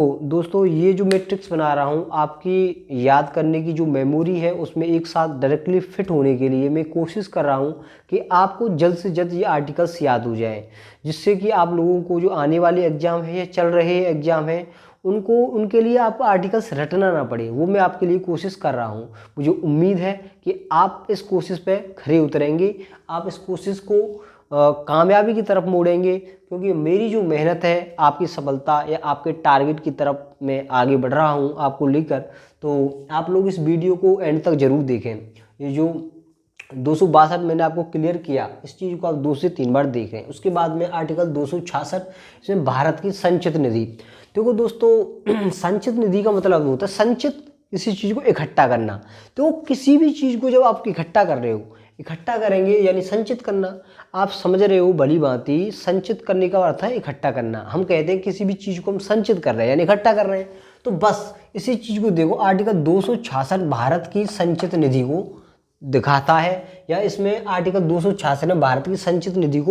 तो दोस्तों ये जो मैं ट्रिक्स बना रहा हूँ आपकी याद करने की जो मेमोरी है उसमें एक साथ डायरेक्टली फिट होने के लिए मैं कोशिश कर रहा हूँ कि आपको जल्द से जल्द ये आर्टिकल्स याद हो जाएं, जिससे कि आप लोगों को जो आने वाले एग्ज़ाम है या चल रहे एग्ज़ाम हैं उनको उनके लिए आपको आर्टिकल्स रटना ना पड़े। वो मैं आपके लिए कोशिश कर रहा हूँ। मुझे उम्मीद है कि आप इस कोशिश पे खरे उतरेंगे, आप इस कोशिश को कामयाबी की तरफ मोड़ेंगे, क्योंकि मेरी जो मेहनत है आपकी सफलता या आपके टारगेट की तरफ मैं आगे बढ़ रहा हूँ आपको लेकर। तो आप लोग इस वीडियो को एंड तक ज़रूर देखें। ये जो 262 मैंने आपको क्लियर किया, इस चीज़ को आप 2 से 3 बार देखें। उसके बाद में आर्टिकल 266, इसमें भारत की संचित निधि। देखो दोस्तों संचित निधि का मतलब होता है संचित किसी चीज़ को इकट्ठा करना। तो किसी भी चीज़ को जब आप इकट्ठा कर रहे हो, इकट्ठा करेंगे यानी संचित करना। आप समझ रहे हो भली भांति, संचित करने का अर्थ है इकट्ठा करना। हम कहते हैं किसी भी चीज़ को हम संचित कर रहे हैं यानी इकट्ठा कर रहे हैं। तो बस इसी चीज़ को देखो, आर्टिकल 266 भारत की संचित निधि को दिखाता है, या इसमें आर्टिकल 266 में भारत की संचित निधि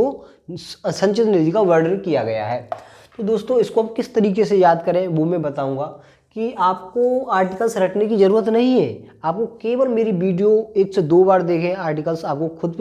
का वर्णन किया गया है। तो दोस्तों इसको हम किस तरीके से याद करें वो मैं बताऊंगा कि आपको आर्टिकल्स रटने की ज़रूरत नहीं है। आपको केवल मेरी वीडियो 1 से 2 बार देखें, आर्टिकल्स आपको खुद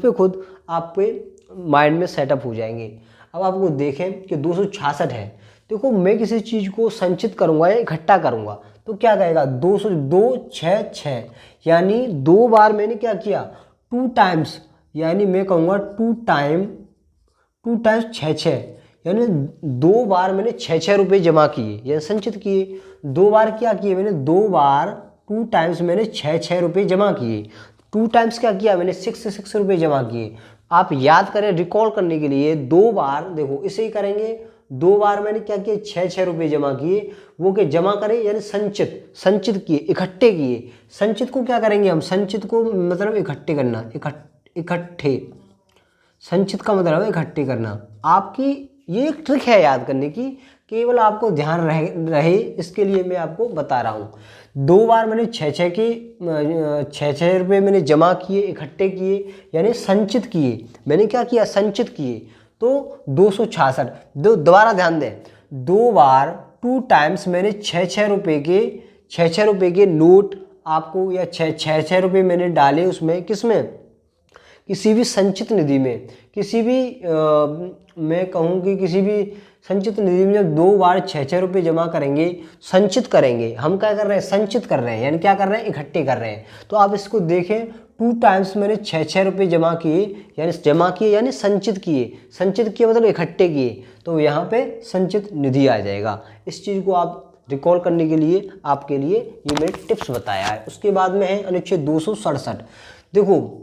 पे खुद आप पे माइंड में सेटअप हो जाएंगे। अब आपको देखें कि 266 है। देखो मैं किसी चीज़ को संचित करूंगा या इकट्ठा करूंगा तो क्या कहेगा 266, यानी 2 बार मैंने क्या किया 2 टाइम्स, यानी मैं कहूँगा 2 टाइम्स 6, यानी 2 बार मैंने 6 रुपये जमा किए या संचित किए। 2 बार क्या किए मैंने, 2 बार 2 टाइम्स मैंने 6 रुपये जमा किए। 2 टाइम्स क्या किया मैंने 6 रुपये जमा किए। आप याद करें रिकॉल करने के लिए 2 बार, देखो इसे ही करेंगे। 2 बार मैंने क्या किया 6 रुपये जमा किए, वो के जमा करें यानी संचित किए, इकट्ठे किए। संचित को क्या करेंगे हम, संचित को मतलब इकट्ठे करना, इकट्ठे संचित का मतलब है इकट्ठे करना। आपकी ये एक ट्रिक है याद करने की, केवल आपको ध्यान रहे इसके लिए मैं आपको बता रहा हूँ। 2 बार मैंने 6 रुपये मैंने जमा किए, इकट्ठे किए यानी संचित किए। मैंने क्या किया संचित किए, तो 266। दोबारा ध्यान दें, 2 बार 2 टाइम्स मैंने 6 रुपये के नोट आपको, या 6 रुपये मैंने डाले उसमें, किसमें, किसी भी संचित निधि में, किसी भी मैं कहूँ कि किसी भी संचित निधि में जब 2 बार 6 रुपये जमा करेंगे, संचित करेंगे, हम क्या कर रहे हैं संचित कर रहे हैं, यानी क्या कर रहे हैं इकट्ठे कर रहे हैं। तो आप इसको देखें 2 टाइम्स मैंने 6 रुपये जमा किए यानी संचित किए मतलब इकट्ठे किए, तो यहाँ पे संचित निधि आ जाएगा। इस चीज़ को आप रिकॉल करने के लिए आपके लिए ये मैंने टिप्स बताया है। उसके बाद में है अनुच्छेद 267। देखो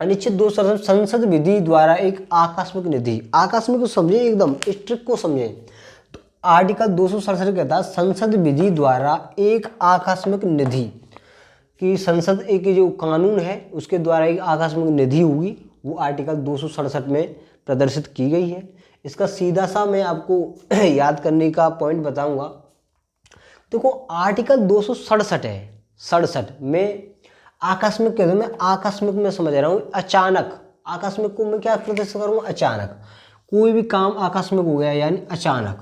अनुच्छेद 267 संसद विधि द्वारा एक आकस्मिक निधि। आकस्मिक को समझे, एकदम इस ट्रिक को समझे। तो आर्टिकल 267 कहता है संसद विधि द्वारा एक आकस्मिक निधि, कि संसद एक जो कानून है उसके द्वारा एक आकस्मिक निधि होगी, वो आर्टिकल 267 में प्रदर्शित की गई है। इसका सीधा सा मैं आपको याद करने का पॉइंट बताऊंगा। देखो आर्टिकल 267 है, 67 में आकस्मिक कहते हैं, मैं आकस्मिक में समझ रहा हूँ अचानक। आकस्मिक को मैं क्या प्रदर्शित करूँगा, अचानक। कोई भी काम आकस्मिक हो गया यानी अचानक,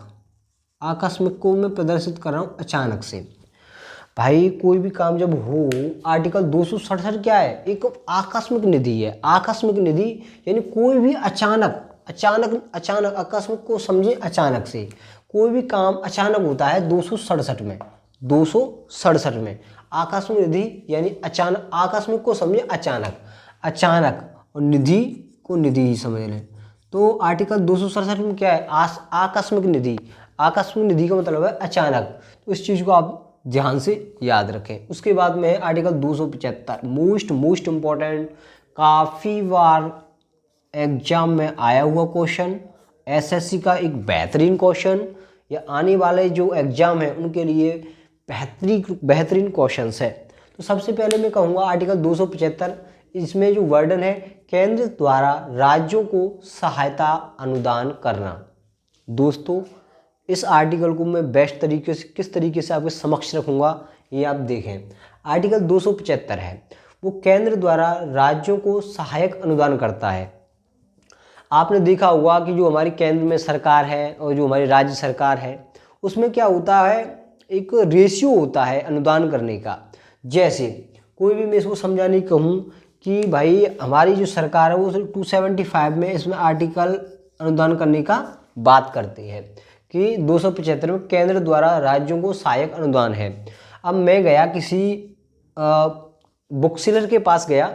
आकस्मिक को मैं प्रदर्शित कर रहा हूँ अचानक से। भाई कोई भी काम जब हो, आर्टिकल 267 क्या है, एक आकस्मिक निधि है। आकस्मिक निधि यानी कोई भी अचानक आकस्मिक को समझे अचानक से, कोई भी काम अचानक होता है 267 में आकस्मिक निधि यानी अचानक, आकस्मिक को समझे अचानक और निधि को निधि ही समझ लें। तो आर्टिकल 267 में क्या है, आकस्मिक निधि। आकस्मिक निधि का मतलब है अचानक। तो इस चीज़ को आप ध्यान से याद रखें। उसके बाद में है आर्टिकल 275, मोस्ट इम्पॉर्टेंट, काफ़ी बार एग्जाम में आया हुआ क्वेश्चन, एसएससी का एक बेहतरीन क्वेश्चन, या आने वाले जो एग्ज़ाम है उनके लिए बेहतरीन क्वेश्चंस है। तो सबसे पहले मैं कहूँगा आर्टिकल 275, इसमें जो वर्डन है केंद्र द्वारा राज्यों को सहायता अनुदान करना। दोस्तों इस आर्टिकल को मैं बेस्ट तरीके से किस तरीके से आपके समक्ष रखूँगा ये आप देखें। आर्टिकल 275 है, वो केंद्र द्वारा राज्यों को सहायक अनुदान करता है। आपने देखा होगा कि जो हमारी केंद्र में सरकार है और जो हमारी राज्य सरकार है उसमें क्या होता है, एक रेशियो होता है अनुदान करने का। जैसे कोई भी मैं इसको समझाने कहूँ कि भाई हमारी जो सरकार है वो 275 में इसमें आर्टिकल अनुदान करने का बात करते हैं कि 275 में केंद्र द्वारा राज्यों को सहायक अनुदान है। अब मैं गया किसी बुक सेलर के पास गया,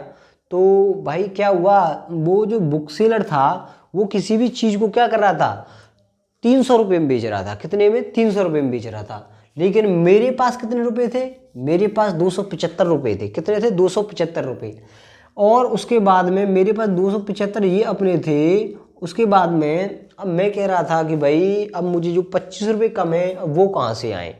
तो भाई क्या हुआ, वो जो बुक सेलर था वो किसी भी चीज़ को क्या कर रहा था, 300 रुपये में बेच रहा था। कितने में? 300 रुपये में बेच रहा था। लेकिन मेरे पास कितने रुपए थे? मेरे पास 275 रुपये थे। कितने थे? 275 रुपये। और उसके बाद में मेरे पास 275 ये अपने थे। उसके बाद में अब मैं कह रहा था कि भाई अब मुझे जो 25 रुपये कम है वो कहाँ से आए।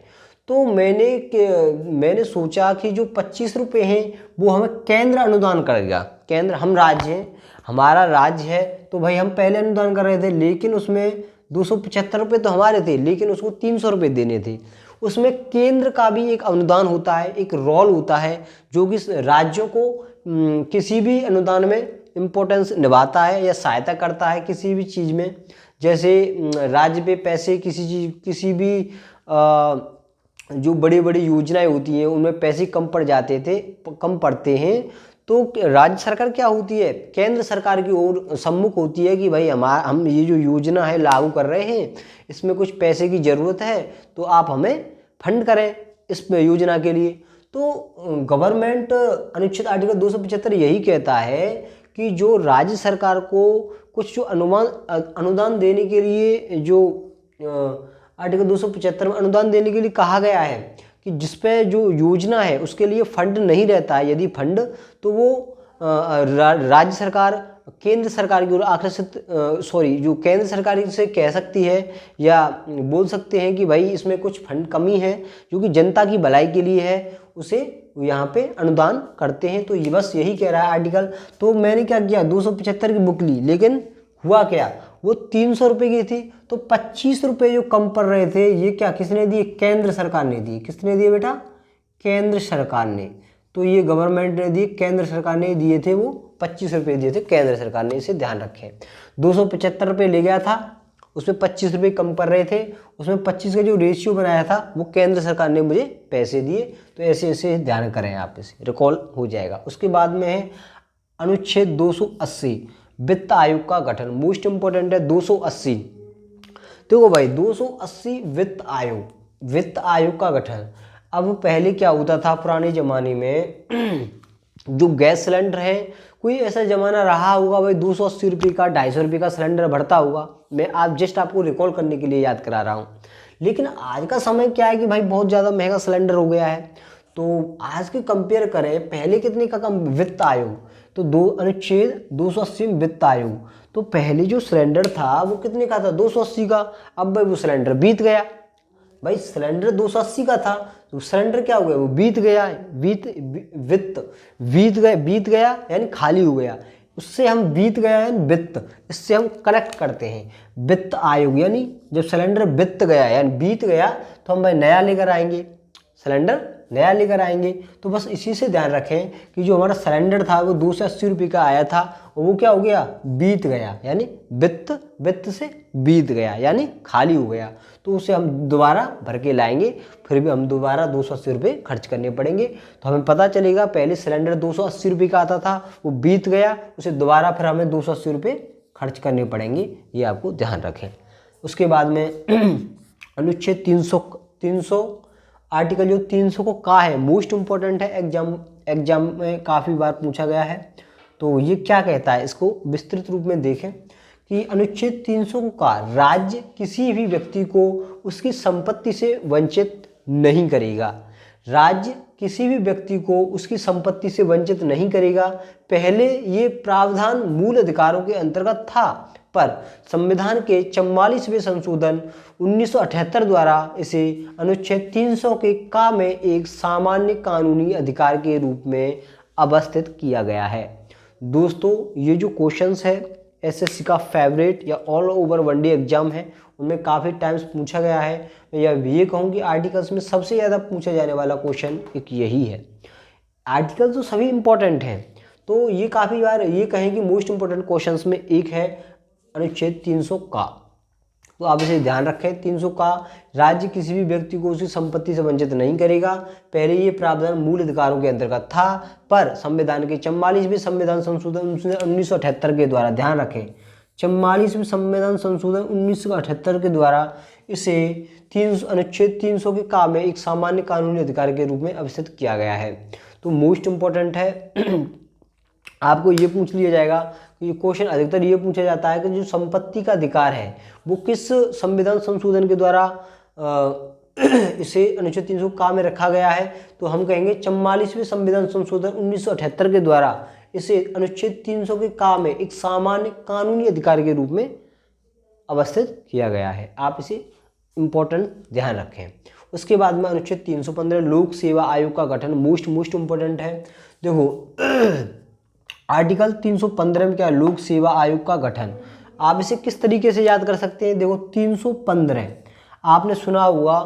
तो मैंने सोचा कि जो 25 रुपये हैं वो हमें केंद्र अनुदान करेगा। केंद्र, हम राज्य हैं, हमारा राज्य है, तो भाई हम पहले अनुदान कर रहे थे, लेकिन उसमें 275 रुपये तो हमारे थे, लेकिन उसको 300 रुपये देने थे। उसमें केंद्र का भी एक अनुदान होता है, एक रोल होता है, जो कि राज्यों को किसी भी अनुदान में इम्पोर्टेंस निभाता है या सहायता करता है किसी भी चीज़ में। जैसे राज्य पे पैसे किसी भी जो बड़ी बड़ी योजनाएं होती हैं उनमें पैसे कम पड़ते हैं, तो राज्य सरकार क्या होती है, केंद्र सरकार की ओर सम्मुख होती है कि भाई हम ये जो योजना है लागू कर रहे हैं, इसमें कुछ पैसे की ज़रूरत है, तो आप हमें फंड करें इस योजना के लिए। तो गवर्नमेंट अनुच्छेद आर्टिकल 275 यही कहता है कि जो राज्य सरकार को कुछ जो अनुदान देने के लिए, जो आर्टिकल 275 में अनुदान देने के लिए कहा गया है कि जिसपे जो योजना है उसके लिए फंड नहीं रहता है, यदि फंड, तो वो राज्य सरकार केंद्र सरकार की ओर जो केंद्र सरकार से कह सकती है या बोल सकते हैं कि भाई इसमें कुछ फंड कमी है जो कि जनता की भलाई के लिए है, उसे यहाँ पे अनुदान करते हैं। तो ये बस यही कह रहा है आर्टिकल। तो मैंने क्या किया, 275 की बुक ली, लेकिन हुआ क्या, वो 300 रुपये की थी, तो 25 रुपये जो कम पड़ रहे थे ये क्या किसने दिए? केंद्र सरकार ने दिए। किसने दिए बेटा? केंद्र सरकार ने। तो ये गवर्नमेंट ने दिए, केंद्र सरकार ने दिए थे, वो 25 रुपये दिए थे केंद्र सरकार ने, इसे ध्यान रखें। 275 रुपये ले गया था, उसमें 25 रुपये कम पड़ रहे थे, उसमें 25 का जो रेशियो बनाया था वो केंद्र सरकार ने मुझे पैसे दिए। तो ऐसे ऐसे ध्यान करें आप, इसे रिकॉल हो जाएगा। उसके बाद में है अनुच्छेद 280 वित्त आयोग का गठन। मोस्ट इंपॉर्टेंट है 280। देखो भाई 280 वित्त आयोग का गठन। अब पहले क्या होता था पुराने ज़माने में जो गैस सिलेंडर है, कोई ऐसा ज़माना रहा होगा भाई 280 रुपये का 250 रुपये का सिलेंडर भरता होगा। मैं आपको रिकॉल करने के लिए याद करा रहा हूँ। लेकिन आज का समय क्या है कि भाई बहुत ज़्यादा महंगा सिलेंडर हो गया है। तो आज के कंपेयर करें पहले कितने का कम, वित्त आयोग, तो अनुच्छेद 280 वित्त आयोग, तो पहले जो सिलेंडर था वो कितने का था? 280 का। अब भाई वो सिलेंडर बीत गया। भाई सिलेंडर 280 का था, तो सिलेंडर क्या हो गया? वो बीत गया। बीत गया यानी खाली हो गया। उससे हम बीत गया यानी वित्त, इससे हम कनेक्ट करते हैं वित्त आयोग। यानी जब सिलेंडर बीत गया यानी बीत गया, तो हम भाई नया लेकर आएंगे, सिलेंडर नया लेकर आएंगे। तो बस इसी से ध्यान रखें कि जो हमारा सिलेंडर था वो 280 रुपये का आया था, और वो क्या हो गया? बीत गया, यानी वित्त से बीत गया यानी खाली हो गया। तो उसे हम दोबारा भर के लाएंगे, फिर भी हम दोबारा 280 रुपये खर्च करने पड़ेंगे। तो हमें पता चलेगा पहले सिलेंडर 280 रुपये का आता था, वो बीत गया, उसे दोबारा फिर हमें 280 रुपये खर्च करने पड़ेंगे। ये आपको ध्यान रखें। उसके बाद में अनुच्छेद 300 आर्टिकल जो 300 को का है, मोस्ट इम्पोर्टेंट है, एग्जाम में काफ़ी बार पूछा गया है। तो ये क्या कहता है, इसको विस्तृत रूप में देखें कि अनुच्छेद 300 को का राज्य किसी भी व्यक्ति को उसकी संपत्ति से वंचित नहीं करेगा। राज्य किसी भी व्यक्ति को उसकी संपत्ति से वंचित नहीं करेगा। पहले ये प्रावधान मूल अधिकारों के अंतर्गत था, पर संविधान के 44वें संशोधन 1978 द्वारा इसे अनुच्छेद 300 के का में एक सामान्य कानूनी अधिकार के रूप में अवस्थित किया गया है। दोस्तों ये जो क्वेश्चंस है एसएससी का फेवरेट या ऑल ओवर वनडे एग्जाम है, उनमें काफ़ी टाइम्स पूछा गया है। या ये कहूँ कि आर्टिकल्स में सबसे ज़्यादा पूछा जाने वाला क्वेश्चन एक यही है। आर्टिकल तो सभी इंपॉर्टेंट हैं, तो ये काफ़ी बार ये कहें कि मोस्ट इंपॉर्टेंट क्वेश्चंस में एक है अनुच्छेद 300 का। तो आप इसे ध्यान रखें। 300 का, राज्य किसी भी व्यक्ति को उसकी संपत्ति से वंचित नहीं करेगा। पहले ये प्रावधान मूल अधिकारों के अंतर्गत था, पर संविधान के 44वें संविधान संशोधन 1978 के द्वारा, ध्यान रखें 44वें संविधान संशोधन 1978 के द्वारा इसे अनुच्छेद 300 के काम में एक सामान्य कानूनी अधिकार के रूप में अवस्थित किया गया है। तो मोस्ट इम्पोर्टेंट है आपको ये पूछ लिया जाएगा, ये क्वेश्चन अधिकतर ये पूछा जाता है कि जो संपत्ति का अधिकार है वो किस संविधान संशोधन के द्वारा इसे अनुच्छेद 300 काम में रखा गया है। तो हम कहेंगे 44वें संविधान संशोधन 1978 के द्वारा इसे अनुच्छेद 300 के काम में एक सामान्य कानूनी अधिकार के रूप में अवस्थित किया गया है। आप इसे इम्पोर्टेंट ध्यान रखें। उसके बाद में अनुच्छेद 315 लोक सेवा आयोग का गठन मोस्ट इम्पोर्टेंट है। देखो आर्टिकल 315 में क्या, लोक सेवा आयोग का गठन। आप इसे किस तरीके से याद कर सकते हैं, देखो 315 आपने सुना हुआ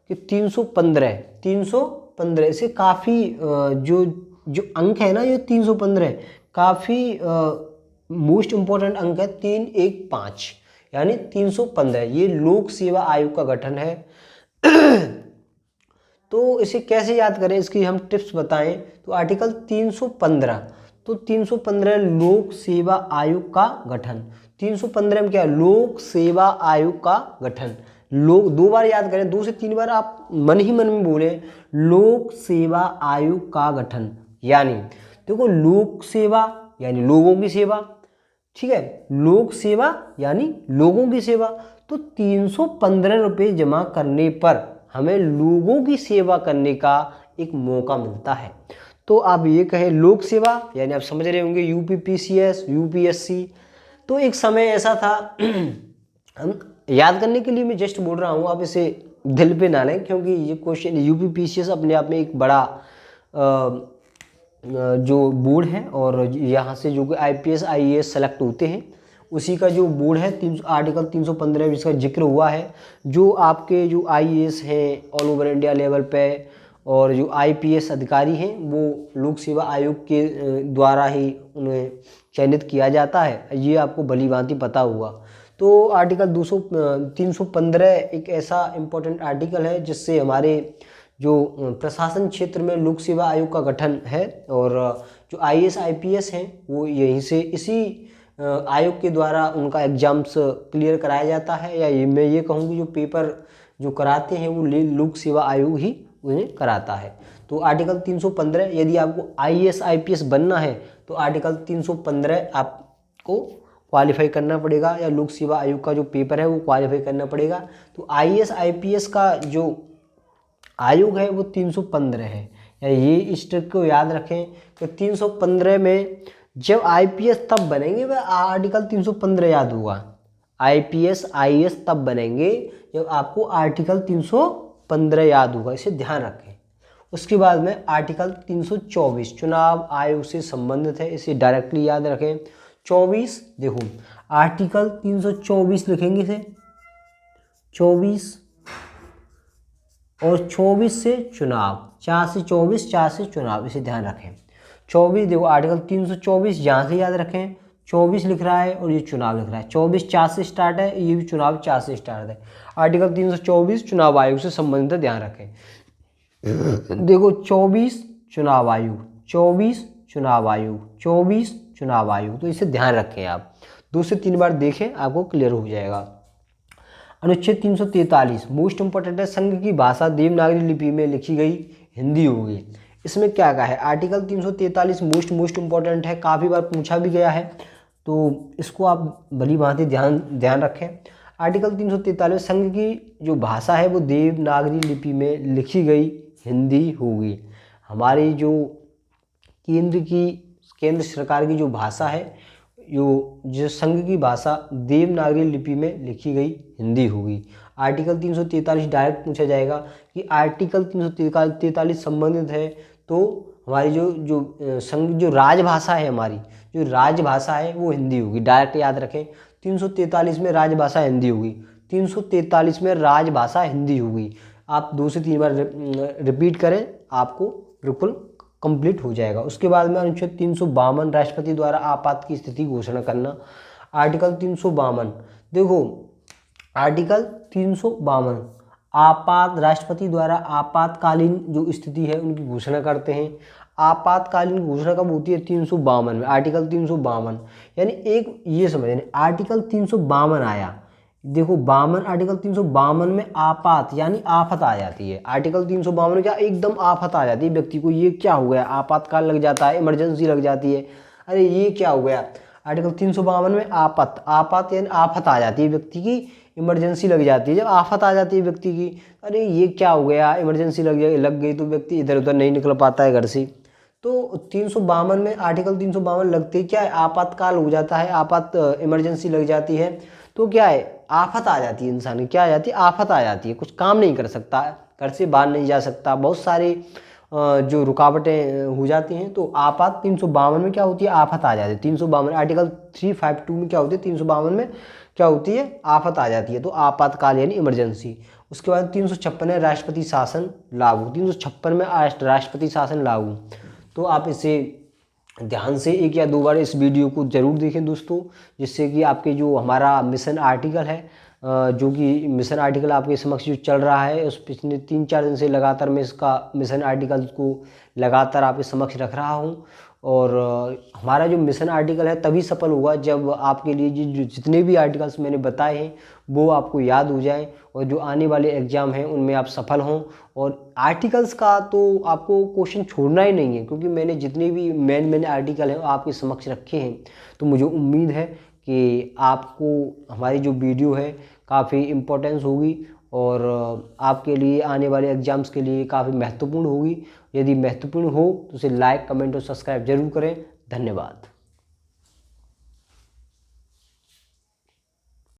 कि 315 इसे काफ़ी जो अंक है ना, ये 315 काफ़ी मोस्ट इम्पोर्टेंट अंक है। 315 यानी 315 ये लोक सेवा आयोग का गठन है। तो इसे कैसे याद करें, इसकी हम टिप्स बताएं। तो आर्टिकल 315, तो 315 लोक सेवा आयोग का गठन। 315 में क्या, लोक सेवा आयोग का गठन। लोक, दो बार याद करें, 2 से 3 बार आप मन ही मन में बोले, लोक सेवा आयोग का गठन। यानी देखो लोक सेवा यानी लोगों की सेवा, ठीक है, लोक सेवा यानी लोगों की सेवा। तो 315 रुपये जमा करने पर हमें लोगों की सेवा करने का एक मौका मिलता है। तो आप ये कहें लोक सेवा यानी आप समझ रहे होंगे यूपीपीसीएस, यूपीएससी। तो एक समय ऐसा था हम याद करने के लिए मैं जस्ट बोल रहा हूँ, आप इसे दिल पे ना लें, क्योंकि ये क्वेश्चन यूपीपीसीएस अपने आप में एक बड़ा जो बोर्ड है, और यहाँ से जो आईपीएस आईएएस सेलेक्ट होते हैं उसी का जो बोर्ड है, आर्टिकल 315 जिसका जिक्र हुआ है। जो आपके जो आईएएस हैं ऑल ओवर इंडिया लेवल पे, और जो आईपीएस अधिकारी हैं वो लोक सेवा आयोग के द्वारा ही उन्हें चयनित किया जाता है, ये आपको भली भांति पता हुआ। तो आर्टिकल 315 एक ऐसा इम्पोर्टेंट आर्टिकल है जिससे हमारे जो प्रशासन क्षेत्र में लोक सेवा आयोग का गठन है, और जो आईएएस आईपीएस हैं वो यहीं से इसी आयोग के द्वारा उनका एग्जाम्स क्लियर कराया जाता है, या ये मैं ये कहूँगी जो पेपर जो कराते हैं वो लोक सेवा आयोग ही उन्हें कराता है। तो आर्टिकल 315 यदि आपको आईएएस आईपीएस बनना है तो आर्टिकल 315 आपको क्वालिफाई करना पड़ेगा, या लोक सेवा आयोग का जो पेपर है वो क्वालिफाई करना पड़ेगा। तो आईएएस आईपीएस का जो आयोग है वो 315 है, या ये इस ट्रिक को याद रखें कि 315 में जब आईपीएस तब बनेंगे वह आर्टिकल 315 याद होगा। आईपीएस आईएएस तब बनेंगे जब आपको आर्टिकल 315 याद होगा, इसे ध्यान रखें। उसके बाद में आर्टिकल 324 चुनाव आयोग से संबंधित है, इसे डायरेक्टली याद रखें। 24 देखो आर्टिकल 324 लिखेंगे इसे, 24 और 24 से चुनाव, 4 से 24, 4 से चुनाव, इसे ध्यान रखें। 24 देखो आर्टिकल 324 यहाँ से याद रखें, 24 लिख रहा है और ये चुनाव लिख रहा है। 24 4 से स्टार्ट है, ये भी चुनाव 4 से स्टार्ट है। आर्टिकल 324 चुनाव आयोग से संबंधित ध्यान रखें। देखो 24 चुनाव आयोग, 24 चुनाव आयोग, 24 चुनाव आयोग, तो इसे ध्यान रखें आप। 2 से 3 बार देखें, आपको क्लियर हो जाएगा। अनुच्छेद 343 मोस्ट इंपॉर्टेंट है, संघ की भाषा देवनागरी लिपि में लिखी गई हिंदी होगी। इसमें क्या कहा है, आर्टिकल 343 मोस्ट इंपॉर्टेंट है, काफ़ी बार पूछा भी गया है, तो इसको आप भली भांति ध्यान रखें। आर्टिकल 343 संघ की जो भाषा है वो देवनागरी लिपि में लिखी गई हिंदी होगी। हमारी जो केंद्र सरकार की जो भाषा है, जो संघ की भाषा देवनागरी लिपि में लिखी गई हिंदी होगी। आर्टिकल 343 डायरेक्ट पूछा जाएगा कि आर्टिकल 343 संबंधित है, तो हमारी जो संघ जो राजभाषा है, हमारी जो राजभाषा है वो हिंदी होगी। डायरेक्ट याद रखें, 343 में राजभाषा हिंदी होगी, 343 में राजभाषा हिंदी होगी। आप 2 से 3 बार रिपीट करें, आपको बिल्कुल कंप्लीट हो जाएगा। उसके बाद में अनुच्छेद 352 राष्ट्रपति द्वारा आपात की स्थिति घोषणा करना। आर्टिकल 352 देखो आर्टिकल 352, राष्ट्रपति द्वारा आपातकालीन जो स्थिति है उनकी घोषणा करते हैं। आपातकालीन घोषणा कब होती है? 352 में, आर्टिकल 352। यानी एक ये समझ लें, आर्टिकल 352 आया, देखो 52, आर्टिकल 352 में आपात यानी आफत आ जाती है। आर्टिकल 352 में क्या, एकदम आफत आ जाती है व्यक्ति को, ये क्या हो गया, आपातकाल लग जाता है, इमरजेंसी लग जाती है, अरे ये क्या हो गया। आर्टिकल 352 में आपात यानी आफत आ जाती है व्यक्ति की, इमरजेंसी लग जाती है। जब आफत आ जाती है व्यक्ति की, अरे ये क्या हो गया, इमरजेंसी लग गई, तो व्यक्ति इधर उधर नहीं निकल पाता है घर से। तो 352 में, आर्टिकल 352 लगते ही क्या है, आपातकाल हो जाता है, इमरजेंसी लग जाती है, तो क्या है, आफत आ जाती है इंसान की, क्या आ जाती है, आफत आ जाती है, कुछ काम नहीं कर सकता, घर से बाहर नहीं जा सकता, बहुत सारी जो रुकावटें हो जाती हैं। तो आपात 352 में क्या होती है, आफत आ जाती है। 352 आर्टिकल 352 में क्या होती है, 352 में क्या होती है, आफत आ जाती है, तो आपातकाल यानी इमरजेंसी। उसके बाद 356 है राष्ट्रपति शासन लागू, 356 में राष्ट्रपति शासन लागू। तो आप इसे ध्यान से 1 या 2 बार इस वीडियो को ज़रूर देखें दोस्तों, जिससे कि आपके जो हमारा मिशन आर्टिकल है, जो कि मिशन आर्टिकल आपके समक्ष जो चल रहा है, उस पिछले 3-4 दिन से लगातार मैं इसका मिशन आर्टिकल को लगातार आपके समक्ष रख रहा हूँ। और हमारा जो मिशन आर्टिकल है तभी सफल होगा जब आपके लिए जितने भी आर्टिकल्स मैंने बताए हैं वो आपको याद हो जाएं, और जो आने वाले एग्ज़ाम हैं उनमें आप सफल हों। और आर्टिकल्स का तो आपको क्वेश्चन छोड़ना ही नहीं है, क्योंकि मैंने जितने भी मेन आर्टिकल हैं आपके समक्ष रखे हैं। तो मुझे उम्मीद है कि आपको हमारी जो वीडियो है काफ़ी इम्पोर्टेंस होगी, और आपके लिए आने वाले एग्ज़ाम्स के लिए काफ़ी महत्वपूर्ण होगी। यदि महत्वपूर्ण हो तो उसे लाइक, कमेंट और सब्सक्राइब जरूर करें। धन्यवाद।